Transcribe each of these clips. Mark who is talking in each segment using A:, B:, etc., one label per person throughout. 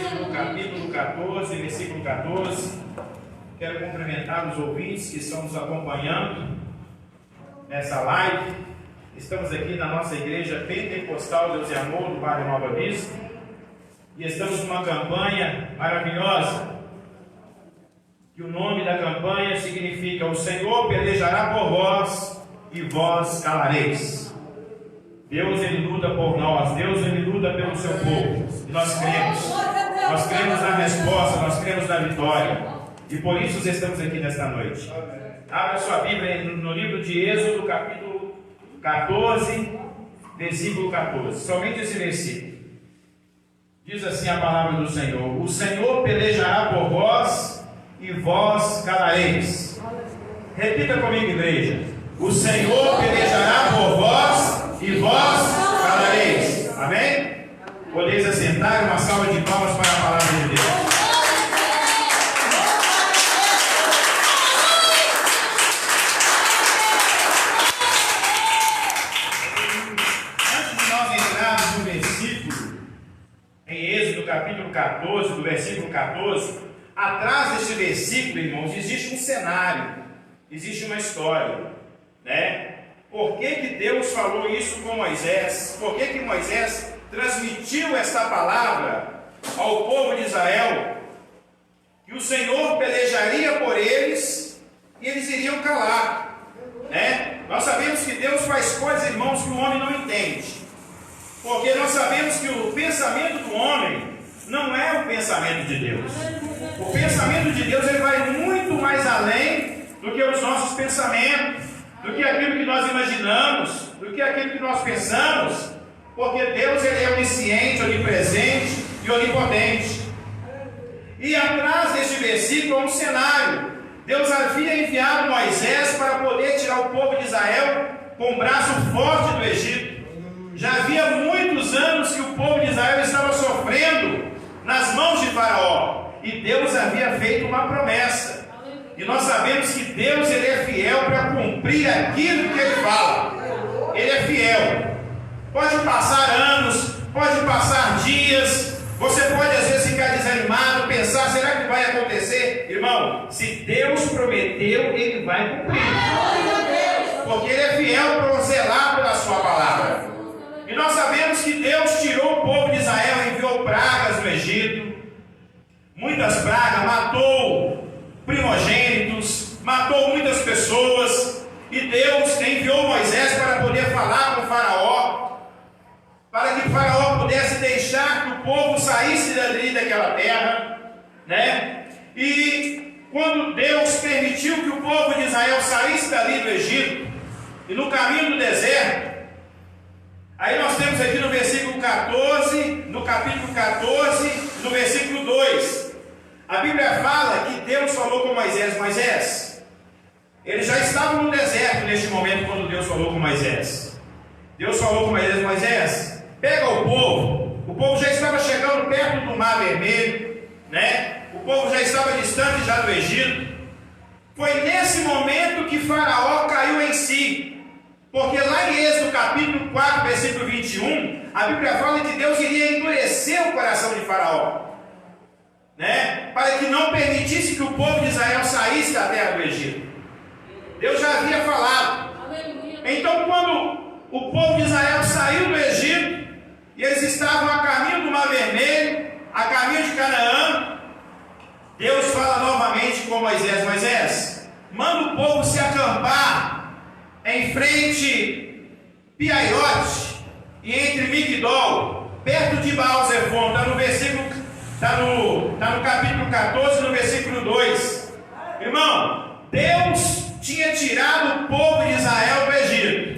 A: Êxodo, capítulo 14, versículo 14. Quero cumprimentar os ouvintes que estão nos acompanhando nessa live. Estamos aqui na nossa igreja Pentecostal Deus e Amor, do bairro Nova Vista, e estamos numa campanha maravilhosa, que o nome da campanha significa: o Senhor pelejará por vós e vós calareis. Deus, Ele luta por nós, Deus, Ele luta pelo seu povo, e nós cremos na resposta, nós cremos na vitória, e por isso estamos aqui nesta noite. Abra sua Bíblia no livro de Êxodo, capítulo 14, versículo 14, somente esse versículo. Diz assim a palavra do Senhor: o Senhor pelejará por vós e vós calareis. Repita comigo, igreja: o Senhor pelejará por vós e vós calareis. Amém? Podeis assentar. Uma salva de palmas para a palavra de Deus. Antes de nós entrarmos no versículo, em Êxodo capítulo 14, do versículo 14, atrás deste versículo, irmãos, existe um cenário, existe uma história, né? Por que Deus falou isso com Moisés? Por que Moisés transmitiu esta palavra ao povo de Israel? Que o Senhor pelejaria por eles e eles iriam calar, né? Nós sabemos que Deus faz coisas, irmãos, que o homem não entende, porque nós sabemos que o pensamento do homem não é o pensamento de Deus. O pensamento de Deus, ele vai muito mais além do que os nossos pensamentos, do que aquilo que nós imaginamos, do que aquilo que nós pensamos, porque Deus, ele é onisciente, onipresente e onipotente. E atrás deste versículo há um cenário. Deus havia enviado Moisés para poder tirar o povo de Israel com o braço forte do Egito. Já havia muitos anos que o povo de Israel estava sofrendo nas mãos de Faraó, e Deus havia feito uma promessa. E nós sabemos que Deus, ele é fiel para cumprir aquilo que ele fala. Ele é fiel. Pode passar anos, pode passar dias, você pode às vezes ficar desanimado, pensar: será que vai acontecer? Irmão, se Deus prometeu, ele vai cumprir, porque ele é fiel para zelar pela sua palavra. E nós sabemos que Deus tirou o povo de Israel, enviou pragas no Egito, muitas pragas, matou primogênitos, matou muitas pessoas, e Deus enviou Moisés para poder falar com o Faraó, para que o Faraó pudesse deixar que o povo saísse dali daquela terra, né? E quando Deus permitiu que o povo de Israel saísse dali do Egito, e no caminho do deserto, aí nós temos aqui no versículo 14, no capítulo 14, no versículo 2, a Bíblia fala que Deus falou com Moisés: Moisés, eles já estavam no deserto neste momento quando Deus falou com Moisés. Deus falou com Moisés: Moisés, pega o povo já estava chegando perto do Mar Vermelho, né? O povo já estava distante já do Egito. Foi nesse momento que Faraó caiu em si, porque lá em Êxodo capítulo 4, versículo 21, a Bíblia fala que Deus iria endurecer o coração de Faraó, né? Para que não permitisse que o povo de Israel saísse da terra do Egito. Deus já havia falado. Então, quando o povo de Israel saiu do Egito, e eles estavam a caminho do Mar Vermelho, a caminho de Canaã, Deus fala novamente com Moisés: Moisés, manda o povo se acampar em frente Piaiote e entre Migdol, perto de Baal-Zefon. Está no versículo, está no capítulo 14, no versículo 2. Irmão, Deus tinha tirado o povo de Israel do Egito.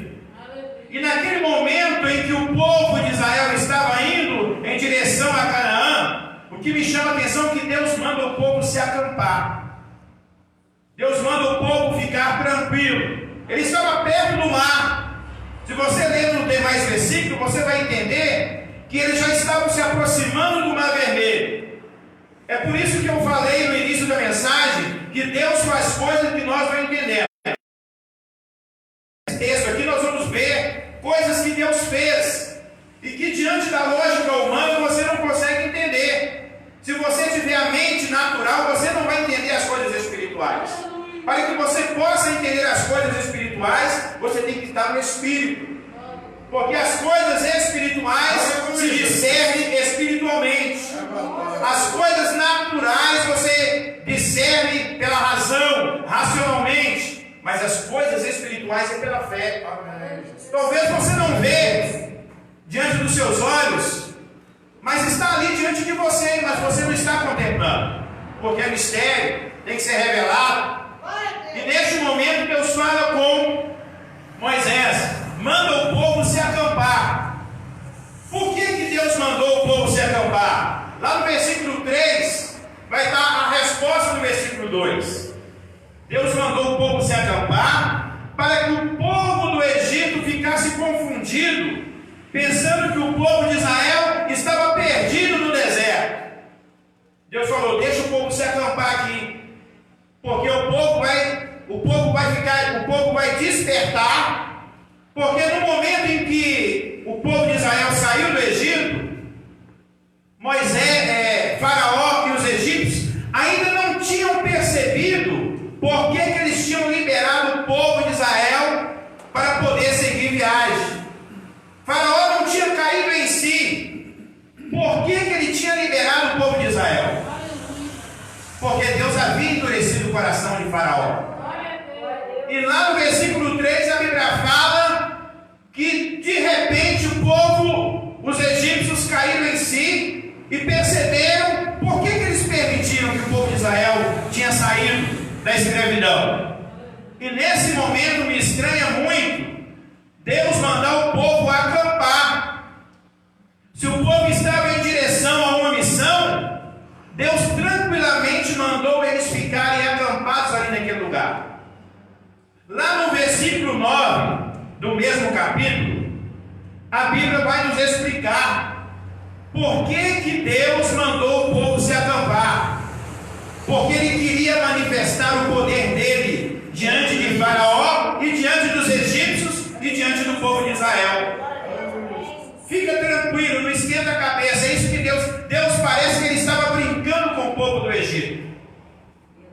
A: E naquele momento em que o povo de Israel estava indo em direção a Canaã, o que me chama a atenção é que Deus manda o povo se acampar. Deus manda o povo ficar tranquilo. Ele estava perto do mar. Se você ler no demais versículos, você vai entender que eles já estavam se aproximando do Mar Vermelho. É por isso que eu falei no início da mensagem que Deus faz coisas que nós não entendemos. Nesse texto aqui nós vamos ver coisas que Deus fez e que diante da lógica humana você não consegue entender. mente natural, você não vai entender as coisas espirituais. Para que você possa entender as coisas espirituais, você tem que estar no Espírito. Porque as coisas espirituais se discernem espiritualmente. As coisas naturais você discerne pela razão, racionalmente. Mas as coisas espirituais é pela fé. Talvez você não vê diante dos seus olhos, mas está ali diante de você, mas você não está contemplando. Porque é mistério, tem que ser revelado. E neste momento Deus fala com Moisés, manda o povo se acampar. Por que Deus mandou o povo se acampar? Lá no versículo 3 vai estar a resposta do versículo 2. Deus mandou o povo se acampar para que o povo do Egito ficasse confundido, pensando que o povo de Israel estava perdido no deserto. Deus falou, deixa o povo se acampar aqui, porque o povo vai despertar, porque no momento em que o povo de Israel saiu do Egito, Faraó e os egípcios ainda não tinham percebido por que eles tinham liberado o povo de Israel para poder seguir viagem. Faraó não tinha caído em si. Por que ele tinha liberado o povo de Israel? Porque Deus havia endurecido o coração de Faraó. E lá no versículo 3 a Bíblia fala que de repente o povo, os egípcios caíram em si e perceberam por que eles permitiram que o povo de Israel tinha saído da escravidão. E nesse momento me estranha muito Deus mandar o povo acampar. Se o povo estava em direção a uma missão, Deus tranquilamente mandou eles ficarem acampados ali naquele lugar. Lá no versículo 9 do mesmo capítulo, a Bíblia vai nos explicar por que Deus mandou o povo se acampar. Porque Ele queria manifestar o poder dele diante de Faraó e diante dos egípcios e diante do povo de Israel. Fica tranquilo, não esquenta a cabeça. É isso que Deus parece que Ele estava brincando com o povo do Egito.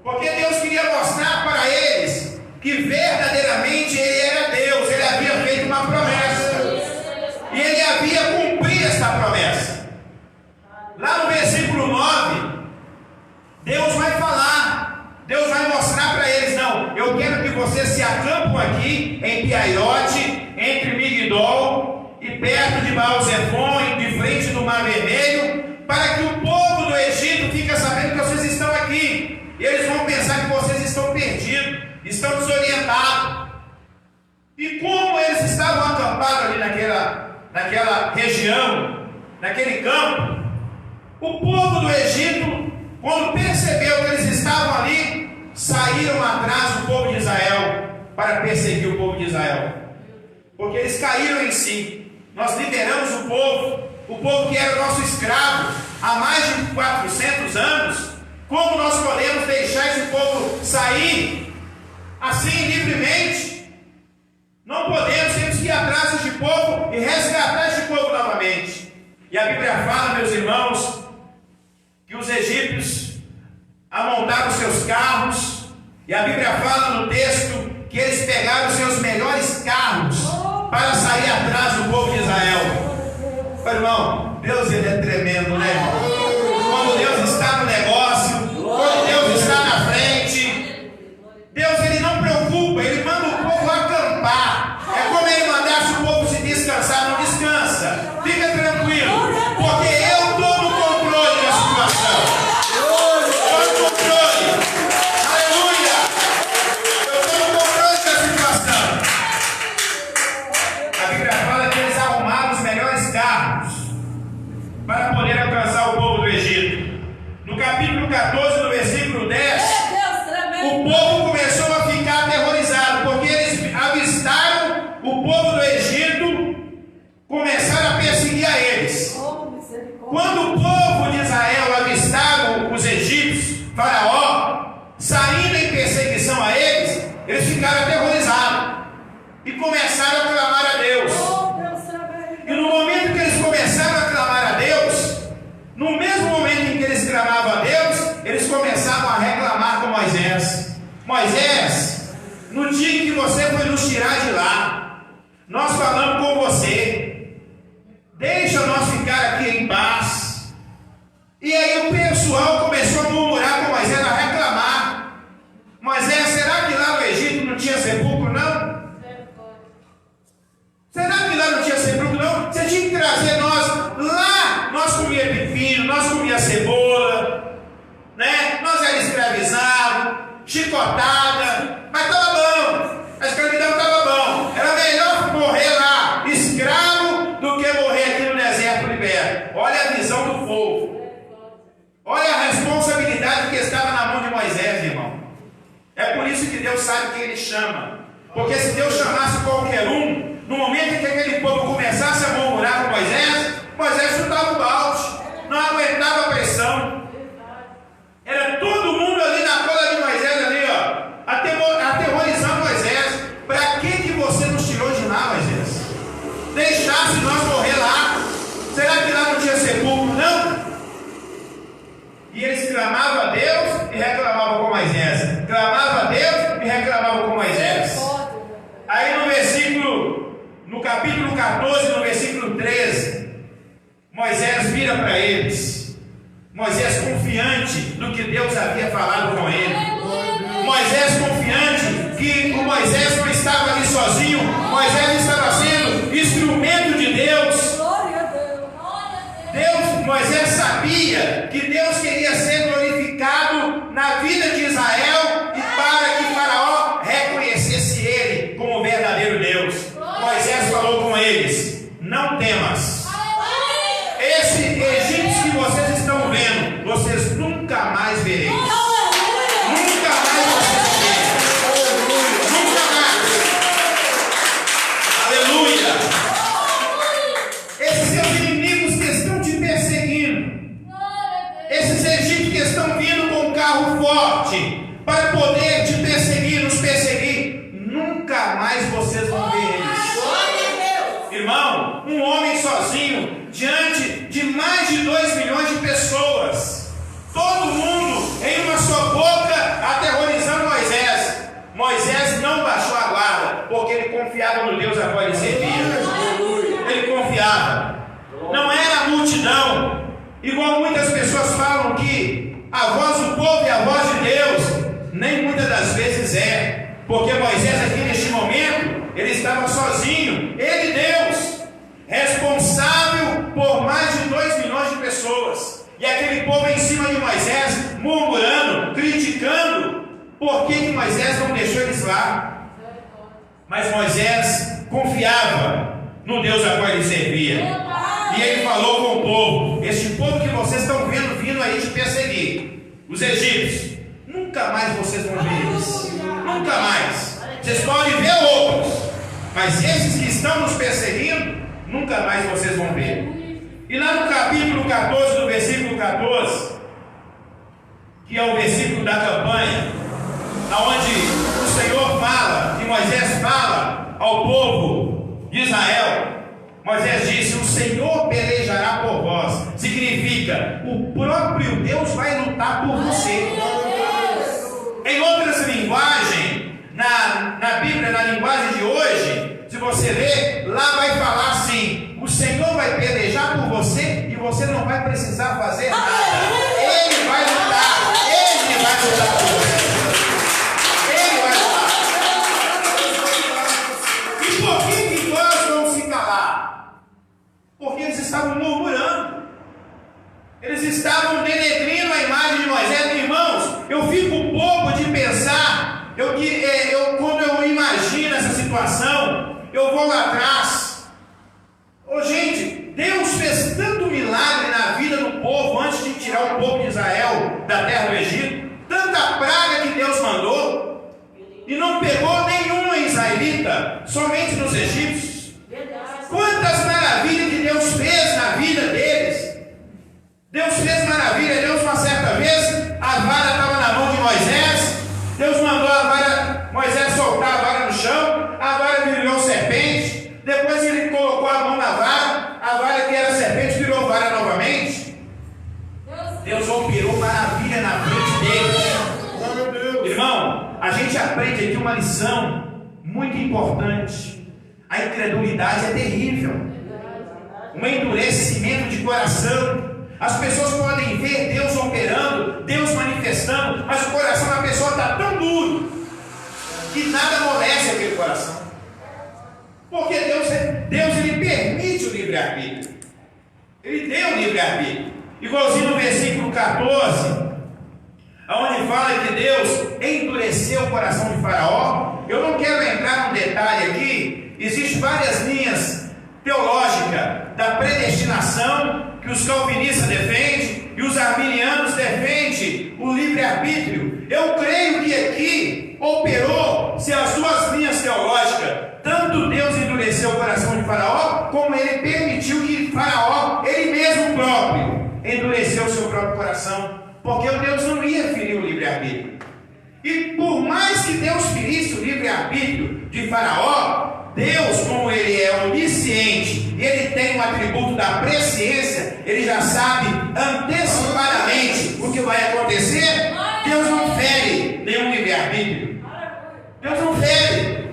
A: Porque Deus queria mostrar para eles que verdadeiramente Ele era Deus. Ele havia feito uma promessa. E Ele havia cumprido esta promessa. Lá no versículo 9, Deus vai falar, Deus vai mostrar para eles, não, eu quero que vocês se acampem aqui em Piaiote, entre Migdol e perto de Baal-Zephon, de frente do Mar Vermelho, para que o povo do Egito fique sabendo que vocês estão aqui. E eles vão pensar que vocês estão perdidos, estão desorientados. E como eles estavam acampados ali naquela região, naquele campo, o povo do Egito, quando percebeu que eles estavam ali, saíram atrás do povo de Israel para perseguir o povo de Israel. Porque eles caíram em si. Nós liberamos o povo que era nosso escravo há mais de 400 anos. Como nós podemos deixar esse povo sair assim livremente? Não podemos, temos que ir atrás deste povo e resgatar este povo novamente. E a Bíblia fala, meus irmãos, que os egípcios amontaram seus carros, e a Bíblia fala no texto que eles pegaram os seus melhores carros para sair atrás do povo de Israel. Meu irmão, Deus ele é tremendo, né, irmão? Quando Deus está no negócio, quando Deus está na frente, Deus ele não preocupa, ele manda o povo acampar. É como ele mandasse o povo se descansar, não descansa. Fica tranquilo, porque eu tomo o controle da situação. Eu tomo o controle. Aleluia! Eu tomo o controle da situação. A Bíblia fala que eles arrumaram os melhores carros para poder alcançar o povo do Egito. No capítulo 14, no versículo 10, o povo começou a ficar aterrorizado, porque eles avistaram o povo do Egito, começaram a perseguir a eles. Quando o povo de Israel avistaram os egípcios, Faraó, saindo em perseguição a eles, eles ficaram aterrorizados e começaram a clamar a Deus. E no momento que eles começaram a clamar a Deus, no mesmo momento em que eles clamavam a Deus, eles Moisés, no dia que você foi nos tirar de lá, nós falamos com você, deixa nós ficar aqui em paz. E aí o pessoal começou a murmurar com Moisés, a reclamar. Moisés, será que lá no Egito não tinha sepulcro, não? Será que lá não tinha sepulcro, não? Você tinha que trazer nós lá. Nós comia pepino, nós comia cebola, né? Nós era escravizado, chicotada, mas estava bom. A escravidão estava bom. Era melhor morrer lá, escravo, do que morrer aqui no deserto liberto. Olha a visão do povo. Olha a responsabilidade que estava na mão de Moisés, irmão. É por isso que Deus sabe quem Ele chama. Porque se Deus chamasse qualquer um, no momento em que aquele povo começasse a murmurar com Moisés, Moisés chutava o balde, não aguentava a pressão. Era todo mundo ali na cola de Moisés, ali, ó, aterrorizando Moisés. Para que você nos tirou de lá, Moisés? Deixasse nós morrer lá. Será que lá não tinha sepulcro, não? E eles clamavam a Deus e reclamavam com Moisés. Clamavam a Deus e reclamavam com Moisés. Aí no capítulo 14, no versículo 13, Moisés vira para eles. Moisés confiante do que Deus havia falado com ele. Moisés confiante que o Moisés não estava ali sozinho. Moisés estava sendo instrumento de Deus. Moisés sabia que Deus queria ser glorificado na vida de Israel e para que Faraó reconhecesse ele como verdadeiro Deus. Moisés falou com eles: não temas. Esse egípcio que vocês estão vendo, vocês nunca mais vereis. Nunca mais vocês verem. Nunca mais. Aleluia. Esses seus inimigos que estão te perseguindo, esses egípcios que estão vindo com um carro forte para poder te perseguir, nos perseguir, nunca mais vocês vão ver eles. Irmão, um homem sozinho diante de mais de 2 milhões de pessoas, todo mundo em uma só boca aterrorizando Moisés. Moisés não baixou a guarda, porque ele confiava no Deus a qual ele servia. Ele confiava. Não era a multidão, igual muitas pessoas falam que a voz do povo é a voz de Deus. Nem muitas das vezes é, porque Moisés aqui neste momento, ele estava sozinho, ele e Deus, responsável por mais de 2 milhões de pessoas, e aquele povo em cima de Moisés, murmurando, criticando, por que Moisés não deixou eles lá? Mas Moisés confiava no Deus a qual ele servia, e ele falou com o povo: este povo que vocês estão vendo vindo aí te perseguir, os egípcios, nunca mais vocês vão ver eles, nunca mais. Vocês podem ver outros, mas esses que estão nos perseguindo, nunca mais vocês vão ver. E lá no capítulo 14, do versículo 14, que é o versículo da campanha, onde o Senhor fala, e Moisés fala ao povo de Israel, Moisés disse: o Senhor pelejará por vós. Significa, o próprio Deus vai lutar por você. Em outras linguagens, na Bíblia, na linguagem de hoje, se você ler, lá vai falar assim: o Senhor vai pelejar por você e você não vai precisar fazer nada. Ele vai lutar. Ele vai lutar por você. Ele vai lutar. E por que nós vamos se calar? Porque eles estavam murmurando. Eles estavam denegrindo a imagem de Moisés. Irmãos, eu fico bobo de pensar. Quando eu imagino essa situação, eu vou lá atrás. Gente, Deus fez tanto milagre na vida do povo antes de tirar o povo de Israel da terra do Egito, tanta praga que Deus mandou, e não pegou nenhuma israelita, somente nos egípcios. Quantas maravilhas que Deus fez na vida deles. Deus fez maravilha. Deus, uma certa vez, a vara estava na mão de Moisés. Deus mandou a vara, Moisés soltar a vara no chão, a vara virou serpente. Depois ele colocou a mão na vara, a vara que era serpente virou vara novamente. Deus operou maravilha na frente deles. Irmão, a gente aprende aqui uma lição muito importante. A incredulidade é terrível. Um endurecimento de coração. As pessoas podem ver Deus operando, Deus manifestando, mas o coração da pessoa está tão duro que nada amolece aquele coração. Porque Deus ele permite o livre-arbítrio. Ele deu o livre-arbítrio. Igualzinho no versículo 14, onde fala que Deus endureceu o coração de Faraó. Eu não quero entrar num detalhe aqui. Existem várias linhas teológicas da predestinação que os calvinistas defendem e os arminianos defendem o livre-arbítrio. Eu creio que aqui operou se as duas linhas teológicas. Tanto Deus endureceu o coração de Faraó, como ele permitiu que Faraó, ele mesmo próprio, endureceu o seu próprio coração. Porque o Deus não ia ferir o livre-arbítrio. E por mais que Deus ferisse o livre-arbítrio de Faraó, Deus, como ele é onisciente, ele tem o atributo da presciência, ele já sabe antecipadamente o que vai acontecer. Deus não fere nenhum livre-arbítrio. Deus não fere.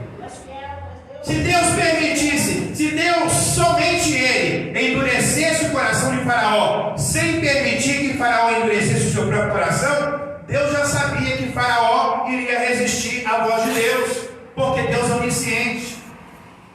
A: Se Deus permitisse, se Deus, somente ele, endurecesse o coração de Faraó, sem permitir que Faraó endurecesse o seu próprio coração, Deus já sabia que Faraó iria resistir à voz de Deus, porque Deus é onisciente.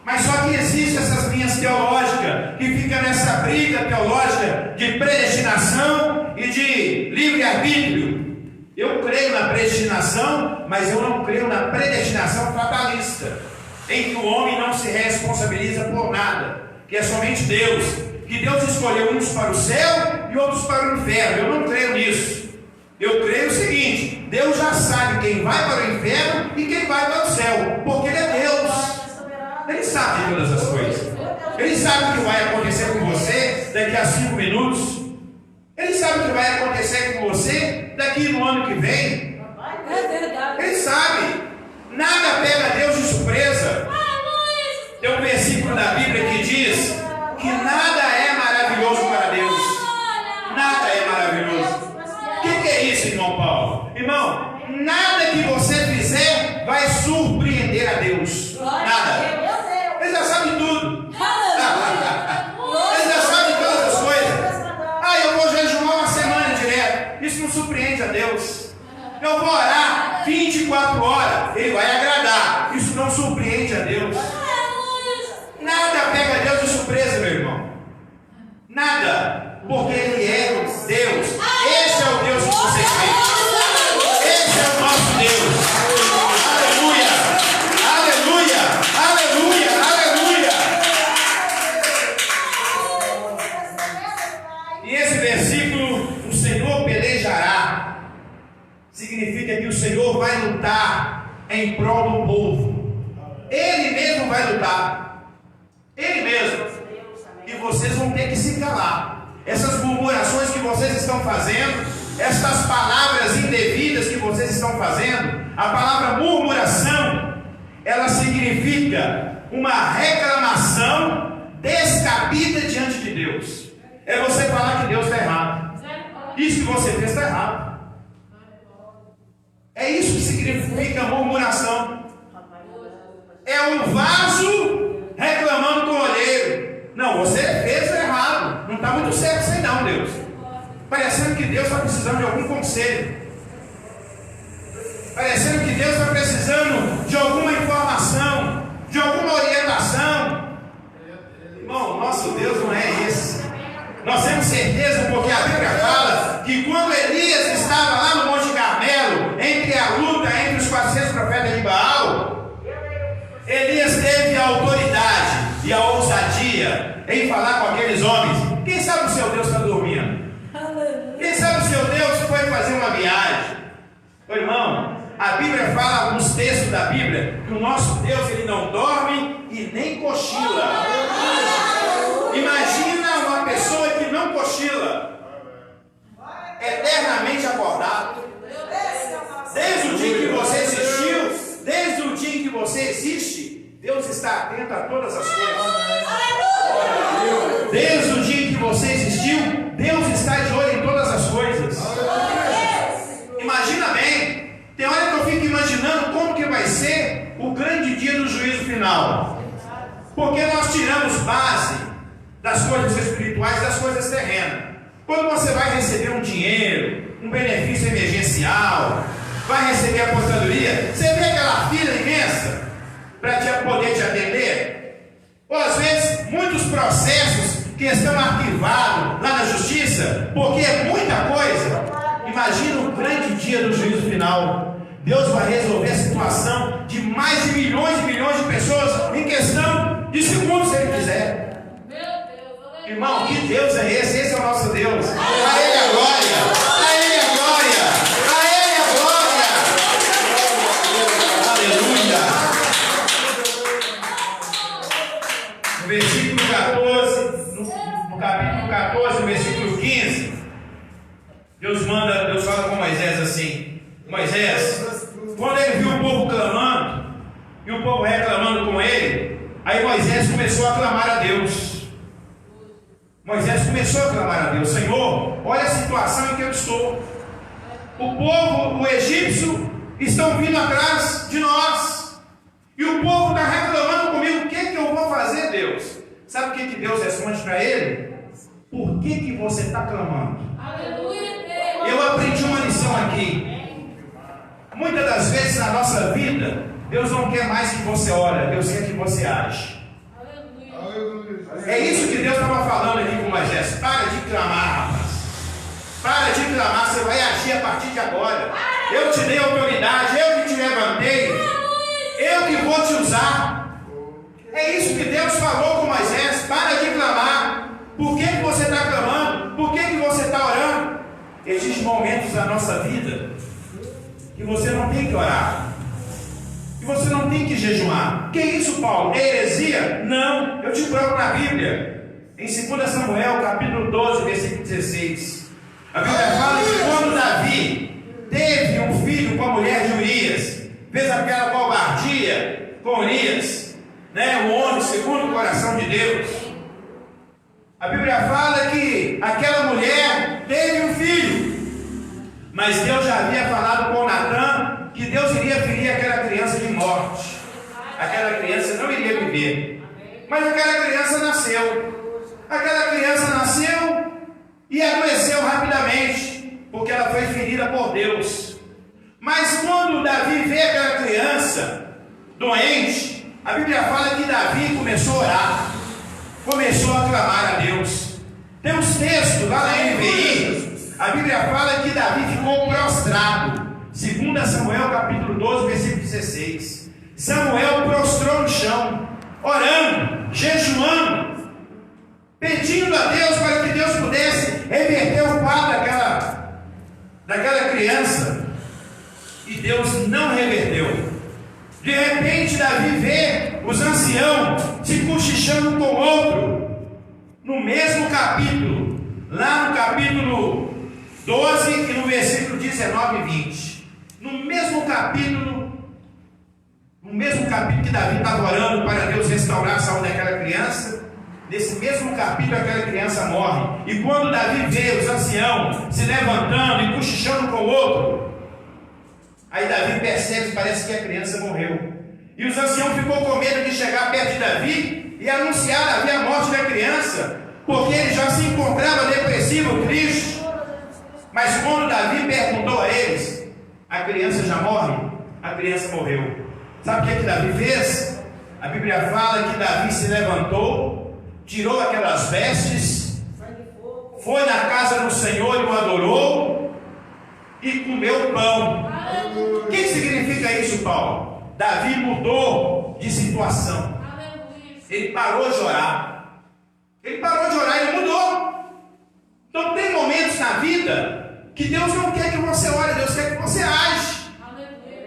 A: Mas só que existem essas linhas teológicas, que ficam nessa briga teológica de predestinação e de livre-arbítrio. Eu creio na predestinação, mas eu não creio na predestinação fatalista, em que o homem não se responsabiliza por nada, que é somente Deus, que Deus escolheu uns para o céu e outros para o inferno. Eu não creio nisso. Eu creio o seguinte: Deus já sabe quem vai para o inferno e quem vai para o céu, porque Ele é Deus. Ele sabe de todas as coisas. Ele sabe o que vai acontecer com você daqui a 5 minutos. Ele sabe o que vai acontecer com você daqui no ano que vem. Ele sabe. Nada pega Deus de surpresa. Tem um versículo da Bíblia que diz que nada é maravilhoso para Deus. Nada é maravilhoso. O que é isso, irmão Paulo? Irmão, nada que você fizer vai surpreender a Deus. Nada. Ele já sabe tudo. Ele já sabe todas as coisas. Eu vou jejuar uma semana direto. Isso não surpreende a Deus. Eu vou orar 24 horas. Ele vai agradar. Isso não surpreende a Deus. Nada pega Deus de surpresa, meu irmão. Nada. Porque Ele é Deus. Esse é o Deus que você crê. Esse é o nosso Deus. Aleluia. Aleluia. Aleluia. Aleluia. E esse versículo, o Senhor pelejará, significa que o Senhor vai lutar em prol do povo. Ele mesmo vai lutar. Ele mesmo. E vocês vão ter que se calar. Essas murmurações que vocês estão fazendo, estas palavras indevidas que vocês estão fazendo, a palavra murmuração, ela significa uma reclamação descabida diante de Deus. É você falar que Deus está errado. Isso que você fez está errado. É isso que significa murmuração. É um vaso reclamando com o olheiro. Não, você fez errado. Não está muito certo isso aí não, Deus. Parecendo que Deus está precisando de algum conselho. Parecendo que Deus está precisando de alguma informação, de alguma orientação. Irmão, nosso Deus não é esse. Nós temos certeza porque a Bíblia fala que quando Elias estava lá no Monte Carmelo, entre a luta entre os 400 profetas de Baal, Elias teve a autoridade e a ousadia em falar com aqueles homens. Quem sabe o seu Deus está dormindo? Quem sabe o seu Deus foi fazer uma viagem? Meu irmão, a Bíblia fala, alguns textos da Bíblia, que o nosso Deus ele não dorme e nem cochila. Imagina uma pessoa que não cochila, eternamente acordado. Desde o dia que você existiu, desde o dia que você existe, Deus está atento a todas as coisas. Desde o dia que você existiu, Deus está de olho em todas as coisas. Imagina bem, tem hora que eu fico imaginando Porque nós tiramos base das coisas espirituais e das coisas terrenas. Quando você vai receber um dinheiro, um benefício emergencial, vai receber a aposentadoria, você vê aquela fila imensa para poder te atender? Ou às vezes muitos processos que estão arquivados lá na justiça, porque é muita coisa. Imagina o grande dia do juízo final. Deus vai resolver a situação de mais de milhões e milhões de pessoas em questão de segundos, se Ele quiser. Irmão, que Deus é esse? Esse é o nosso Deus. A Ele a glória, a Ele a glória, a Ele a glória. Aleluia. No versículo 14, no capítulo 14, no versículo 15, Deus fala com Moisés assim: Moisés, quando ele viu o povo clamando, e o povo reclamando com ele, aí Moisés começou a clamar a Deus. Moisés começou a clamar a Deus: Senhor, olha a situação em que eu estou. O povo, o egípcio, estão vindo atrás de nós. E o povo está reclamando comigo. O que eu vou fazer, Deus? Sabe o que Deus responde para ele? Por que você está clamando? Aleluia. Eu aprendi uma lição aqui. Muitas das vezes na nossa vida, Deus não quer mais que você ore, Deus quer que você age. É isso que Deus estava falando aqui com Moisés. Para de clamar, rapaz. Para de clamar, você vai agir a partir de agora. Eu te dei autoridade, eu que te levantei, eu que vou te usar. É isso que Deus falou com Moisés. Para de clamar. Por que você está clamando? Por que você está orando? Existem momentos da nossa vida que você não tem que orar, que você não tem que jejuar. Que isso, Paulo? É heresia? Não, eu te provo na Bíblia. Em 2 Samuel, capítulo 12, versículo 16. A Bíblia fala que quando Davi teve um filho com a mulher de Urias, fez aquela covardia com Urias, um homem segundo o coração de Deus. A Bíblia fala que aquela mulher teve um filho, mas Deus já havia falado com Natã que Deus iria ferir aquela criança de morte. Aquela criança não iria viver. Mas aquela criança nasceu. Aquela criança nasceu e adoeceu rapidamente, porque ela foi ferida por Deus. Mas quando Davi vê aquela criança doente, a Bíblia fala que Davi começou a orar, começou a clamar a Deus. Tem uns textos lá na NVI, a Bíblia fala que Davi ficou prostrado. 2 Samuel capítulo 12, versículo 16. Samuel prostrou no chão, orando, jejuando, pedindo a Deus para que Deus pudesse reverter o quadro daquela criança. E Deus não reverteu. De repente Davi vê os anciãos se cochichando um com o outro. No mesmo capítulo, lá no capítulo 12 e no versículo 19 e 20. No mesmo capítulo que Davi estava orando para Deus restaurar a saúde daquela criança, nesse mesmo capítulo aquela criança morre. E quando Davi vê os anciãos se levantando e cochichando com o outro, aí Davi percebe que parece que a criança morreu. E os anciãos ficou com medo de chegar perto de Davi e anunciar a Davi a morte da criança, porque ele já se encontrava depressivo, triste. Mas quando Davi perguntou a eles: a criança já morre? A criança morreu. Sabe o que Davi fez? A Bíblia fala que Davi se levantou, tirou aquelas vestes, foi na casa do Senhor e o adorou e comeu pão. O que significa isso, Paulo? Davi mudou de situação. Ele parou de orar. Ele parou de orar, ele mudou. Então tem momentos na vida que Deus não quer que você ore, Deus quer que você age.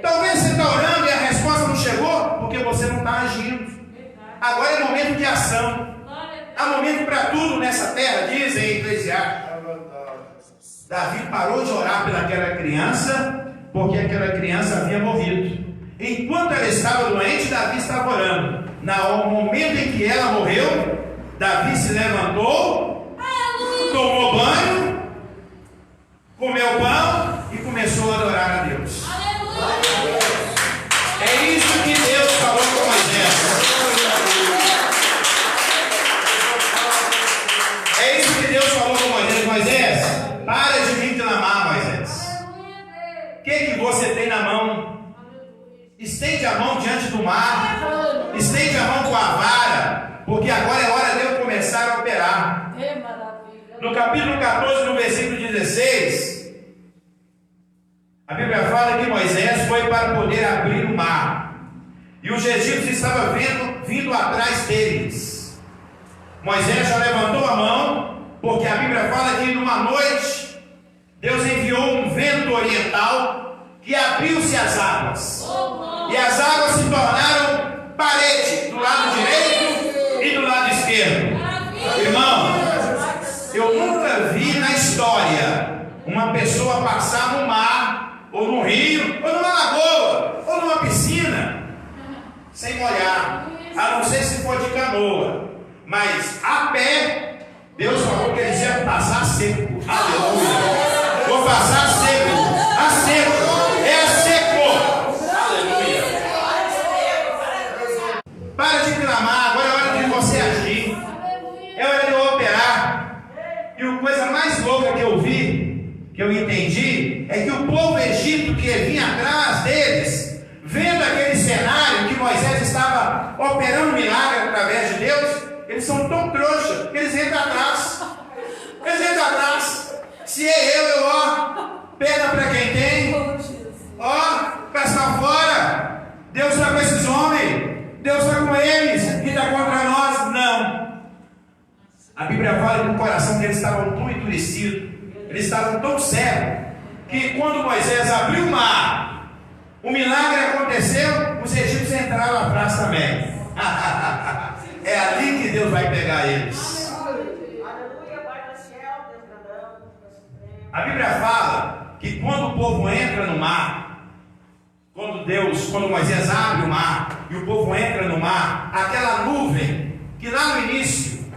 A: Talvez você está orando e a resposta não chegou porque você não está agindo. Agora é momento de ação. Há momento para tudo nessa terra, diz em Eclesiastes. Davi parou de orar pelaquela criança porque aquela criança havia morrido. Enquanto ela estava doente, Davi estava orando. No momento em que ela morreu, Davi se levantou, tomou banho, comeu pão e começou a adorar a Deus. É isso que Deus falou com Moisés. você tem na mão. Estende a mão diante do mar. Estende a mão com a vara, porque agora é hora de eu começar a operar. No capítulo 14, no versículo 16, a Bíblia fala que Moisés foi para poder abrir o mar, e os egípcios estavam vindo atrás deles. Moisés já levantou a mão, porque a Bíblia fala que numa noite Deus enviou um vento oriental que abriu-se as águas, e as águas se tornaram parede do lado direito e do lado esquerdo. Irmão, eu nunca vi na história uma pessoa passar no mar, ou no rio, ou numa lagoa, ou numa piscina, sem molhar, a não ser se for de canoa. Mas a pé, Deus falou que eles iam passar seco. Aleluia! Vou passar seco, a seco, é a seco. Aleluia! Para de clamar, agora é hora de você agir, é hora de eu operar. E a coisa mais louca que eu vi, que eu entendi, é que o povo egípcio que vinha atrás deles, vendo aquele cenário que Moisés estava operando milagre através de Deus, eles são tão trouxas que eles entram atrás. Eles entram atrás. Se é eu, ó, perna para quem tem, ó, casca fora. Deus está com esses homens, Deus está com eles, e está contra nós. Não. A Bíblia fala que o coração deles estava tão endurecido, eles estavam tão cegos, que quando Moisés abriu o mar, o milagre aconteceu, os egípcios entraram atrás também. É ali que Deus vai pegar eles. A Bíblia fala que quando o povo entra no mar, quando Moisés abre o mar e o povo entra no mar, aquela nuvem que lá no início,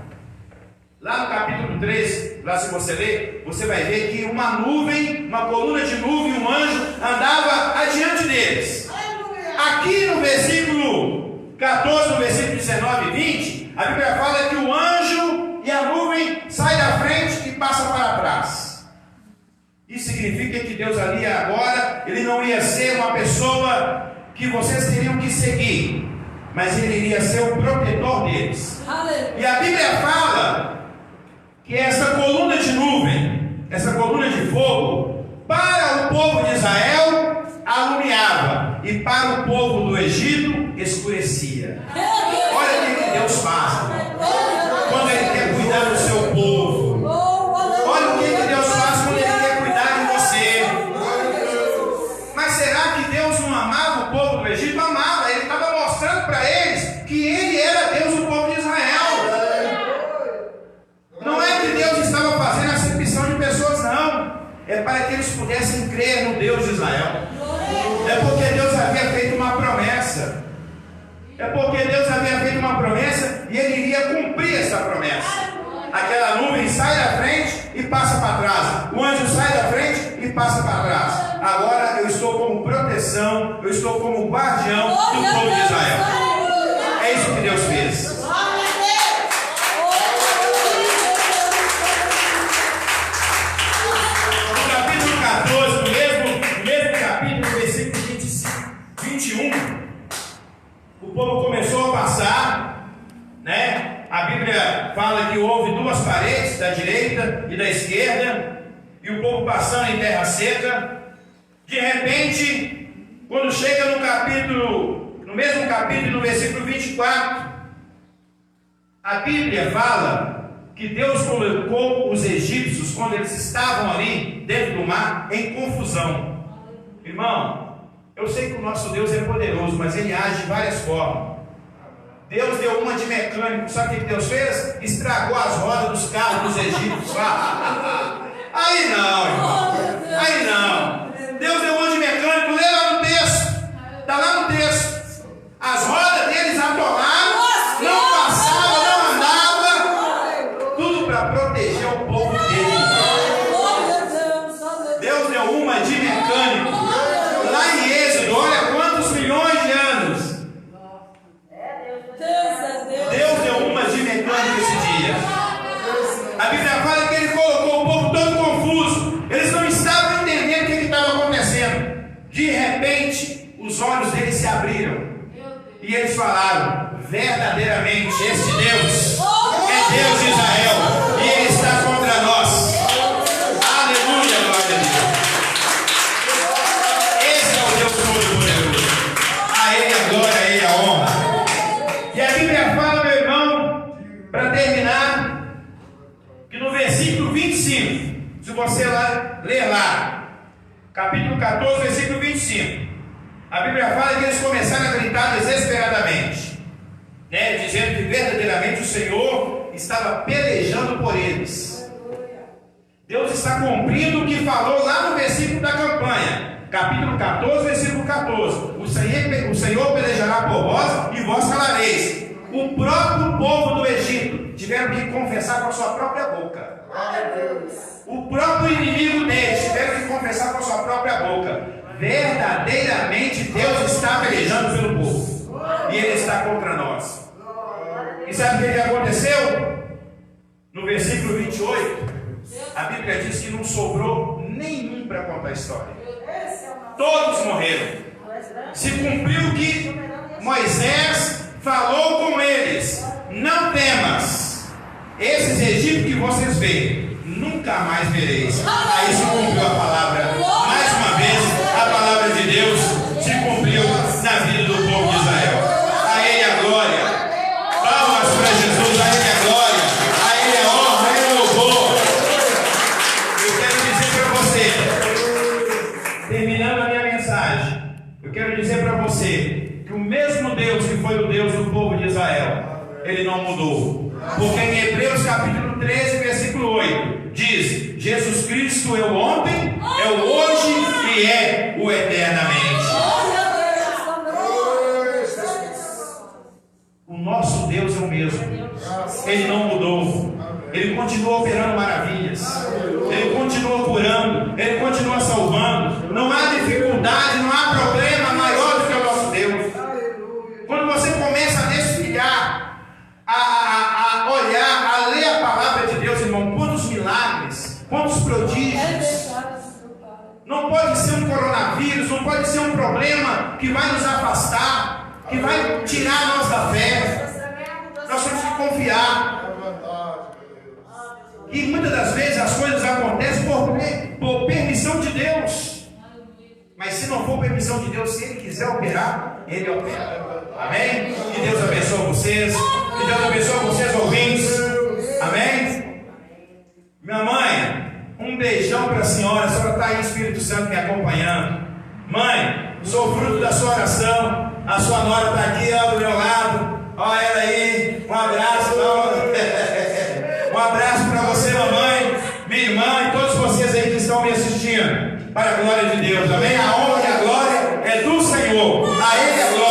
A: lá no capítulo 13, lá se você ler, você vai ver que uma nuvem, uma coluna de nuvem, um anjo andava adiante deles. Aqui no versículo 14, no versículo 19 e 20, a Bíblia fala que o anjo e a nuvem saem da frente e passam para trás. Isso significa que Deus ali agora, ele não ia ser uma pessoa que vocês teriam que seguir, mas ele iria ser o protetor deles. E a Bíblia fala que essa coluna de nuvem, essa coluna de fogo, para o povo de Israel alumiava, e para o povo do Egito escurecia. Olha o que Deus faz, quando Ele quer cuidar do seu povo. Olha o que Deus faz quando Ele quer cuidar de você. Mas será que Deus não amava o povo do Egito? Amava. Ele estava mostrando para eles que Ele era Deus do povo de Israel. Não é que Deus estava fazendo acepção de pessoas, não. É para que eles pudessem crer no Deus de Israel. É porque Deus havia feito uma promessa. É porque Deus havia feito uma promessa e Ele iria cumprir essa promessa. Aquela nuvem sai da frente e passa para trás. O anjo sai da frente e passa para trás. Agora eu estou como proteção, eu estou como guardião do povo de Israel. É isso que Deus fez. No capítulo 14, no mesmo capítulo, versículo 21, o povo começou a passar, né? A Bíblia fala que houve duas paredes, da direita e da esquerda, e o povo passando em terra seca. De repente, quando chega no mesmo capítulo, no versículo 24, a Bíblia fala que Deus colocou os egípcios, quando eles estavam ali dentro do mar, em confusão. Irmão, eu sei que o nosso Deus é poderoso, mas Ele age de várias formas. Deus deu uma de mecânico, sabe o que Deus fez? Estragou as rodas dos carros dos egípcios. Aí não, irmão, aí não. Deus deu uma de mecânico, lê lá no texto, está lá no texto. As rodas deles atolaram, não passava, não andava, tudo para proteger o povo dele. Deus deu uma de mecânico. Lá em Êxodo, olha quantos milhões de anos. Deus deu uma de mecânico esse dia. A Bíblia fala que Ele colocou o povo todo confuso. Eles não estavam entendendo o que estava acontecendo. De repente, os olhos deles se abriram. E eles falaram: verdadeiramente, este Deus é Deus de Israel. E Ele está contra nós. Aleluia, glória a Deus. Esse é o Deus Todo-Poderoso. A Ele a glória, a Ele a honra. E a Bíblia fala, meu irmão, para terminar, que no versículo 25, se você ler lá, capítulo 14, versículo 25, a Bíblia fala que eles começaram a gritar desesperadamente, né, dizendo que verdadeiramente o Senhor estava pelejando por eles. Deus está cumprindo o que falou lá no versículo da campanha, capítulo 14, versículo 14: o Senhor pelejará por vós e vós calareis. O próprio povo do Egito tiveram que confessar com a sua própria boca. O próprio inimigo deles tiveram que confessar com a sua própria boca: verdadeiramente Deus está pelejando pelo povo e Ele está contra nós. E sabe o que aconteceu? No versículo 28, a Bíblia diz que não sobrou nenhum para contar a história. Todos morreram. Se cumpriu o que Moisés falou com eles: não temas, esses egípcios que vocês veem, nunca mais vereis. Aí se cumpriu a palavra. Mais uma vez, a palavra de Deus se cumpriu na vida do povo de Israel. A Ele a glória. Palmas para Jesus. A Ele a glória. A Ele a honra. A Ele o louvor. Eu quero dizer para você, terminando a minha mensagem, eu quero dizer para você que o mesmo Deus que foi o Deus do povo de Israel, Ele não mudou. Porque em Hebreus capítulo 13, versículo 8, diz: Jesus Cristo é o ontem, é o hoje e é o eternamente. O nosso Deus é o mesmo. Ele não mudou. Ele continua operando maravilhas. Ele continua curando. Ele continua salvando. Não há dificuldade, não há problema maior do que o nosso Deus. Quando você começa a desfiar, a olhar, a ler a palavra de Deus, irmão, quantos milagres, quantos prodígios. Não pode ser um coronavírus, não pode ser um problema que vai nos afastar, que vai tirar nós da fé. Nós temos que confiar. E muitas das vezes as coisas acontecem por permissão de Deus. Mas se não for permissão de Deus, se Ele quiser operar, Ele opera. Amém? Que Deus abençoe vocês. Que Deus abençoe vocês, ouvintes. Amém? Minha mãe, um beijão para a senhora está aí, Espírito Santo me acompanhando. Mãe, sou fruto da sua oração. A sua nora está aqui, ó, do meu lado. Olha ela aí. Um abraço. Um abraço para você, mamãe, minha irmã e todos vocês aí que estão me assistindo. Para a glória de Deus. Amém? A honra e a glória é do Senhor. A Ele a glória.